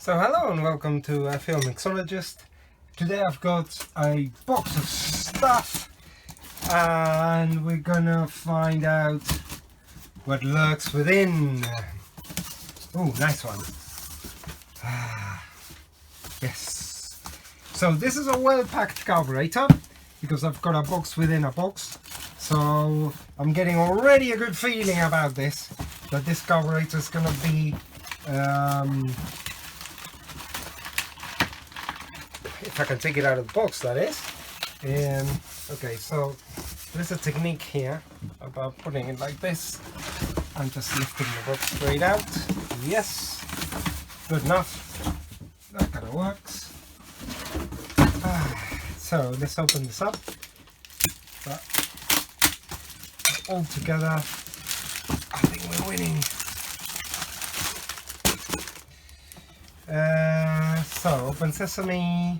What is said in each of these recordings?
So hello and welcome to Mixologist. Today I've got a box of stuff and we're gonna find out what lurks within. Oh, nice one. Yes. So this is a well-packed carburetor because I've got a box within a box. So I'm getting already a good feeling about this, that this carburetor is gonna be if I can take it out of the box, that is. Okay, so there's a technique here about putting it like this and just lifting the box straight out. Yes, good enough. That kind of works. So let's open this up. But all together, I think we're winning. So open sesame,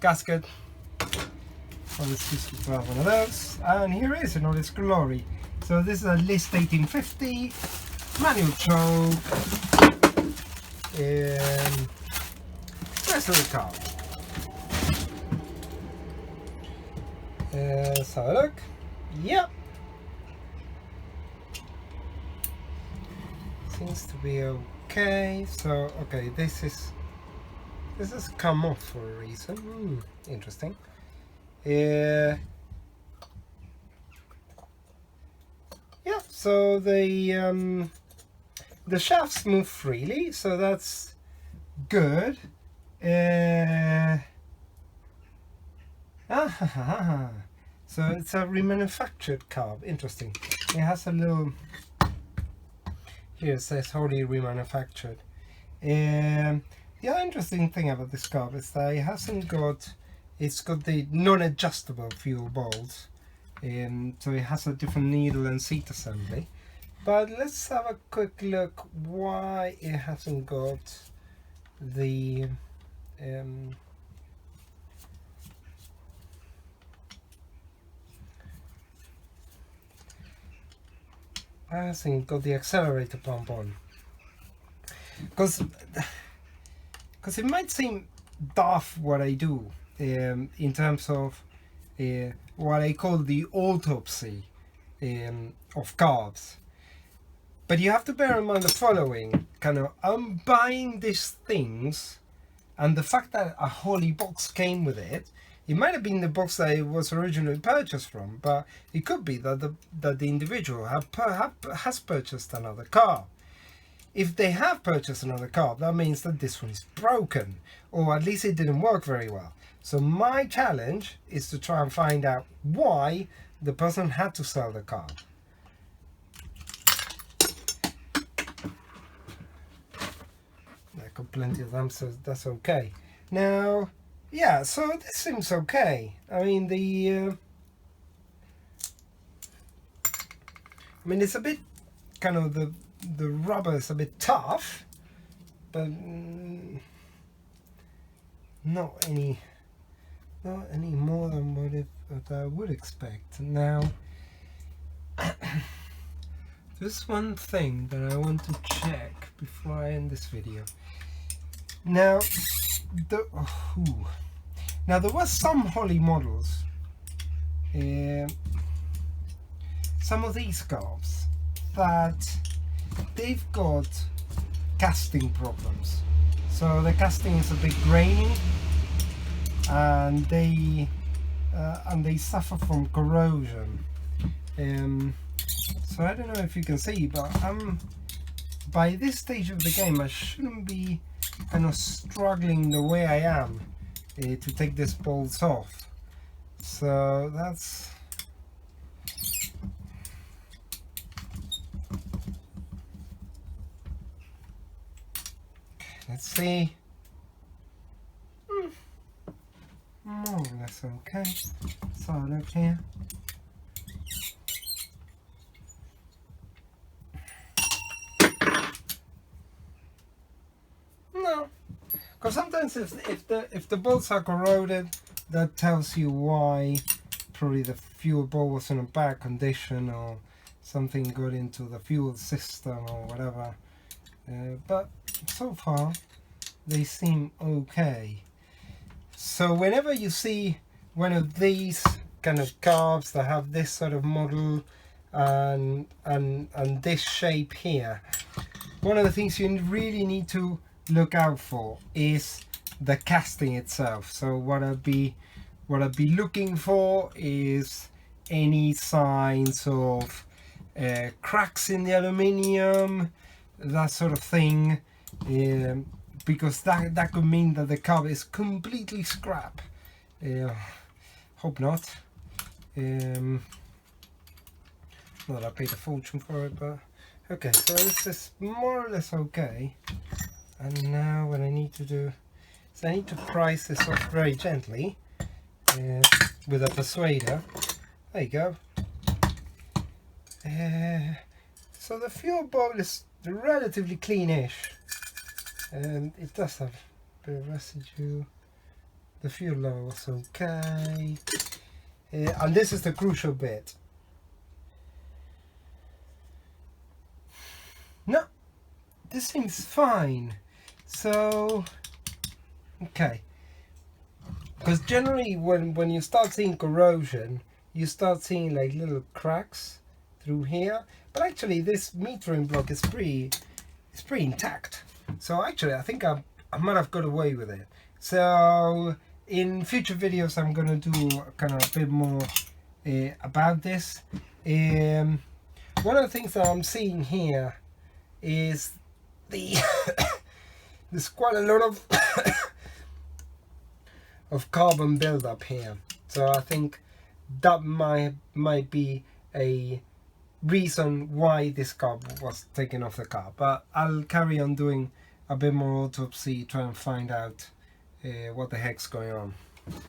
gasket. Always useful to have one of those. And here is in all its glory. So this is a List 1850 manual choke. Nice little Carb. Let's have a look. Yep. Seems to be okay. So okay, this has come off for a reason. Interesting. Yeah, so the shafts move freely, so that's good. So it's a remanufactured Carb. Interesting. It has a little, here it says Holley remanufactured. The other interesting thing about this Carb is that it's got the non-adjustable fuel bolts, so it has a different needle and seat assembly. But let's have a quick look why it hasn't got the accelerator pump on, because it might seem daft what I do in terms of what I call the autopsy of carbs. But you have to bear in mind the following: I'm buying these things, and the fact that a Holley box came with it. It might have been the box that it was originally purchased from, but it could be that the individual has purchased another car. If they have purchased another car, that means that this one is broken, or at least it didn't work very well. So my challenge is to try and find out why the person had to sell the car. I got plenty of them, so that's okay. Now, yeah, so this seems okay. I mean, it's a bit the rubber is a bit tough, but not any more than what I would expect. Now, there's one thing that I want to check before I end this video. Now, now there were some Holley models, some of these Carbs, that they've got casting problems. So the casting is a bit grainy, and they suffer from corrosion. So I don't know if you can see, but by this stage of the game I shouldn't be struggling the way I am to take these bolts off. So that's let's see. More or less okay. So look here. No, because sometimes if the bolts are corroded, that tells you why. Probably the fuel bowl was in a bad condition, or something got into the fuel system or whatever. But so far they seem okay. So whenever you see one of these kind of carbs that have this sort of model and this shape here, one of the things you really need to look out for is the casting itself. So what I'd be looking for is any signs of cracks in the aluminium, that sort of thing, because that could mean that the carb is completely scrap. Hope not. Not that I paid a fortune for it, but okay, so this is more or less okay. And now what I need to do is I need to prise this off very gently with a persuader. There you go. So the fuel bowl is relatively cleanish, and it does have a bit of residue. The fuel level was okay, and this is the crucial bit. No, this seems fine. So okay, because generally when you start seeing corrosion, you start seeing like little cracks through here, but actually this metering block is pretty intact. So actually I think I might have got away with it. So in future videos I'm gonna do kind of a bit more about this. One of the things that I'm seeing here is there's quite a lot of carbon buildup here, so I think that might be a reason why this carb was taken off the car. But I'll carry on doing a bit more autopsy, try and find out what the heck's going on.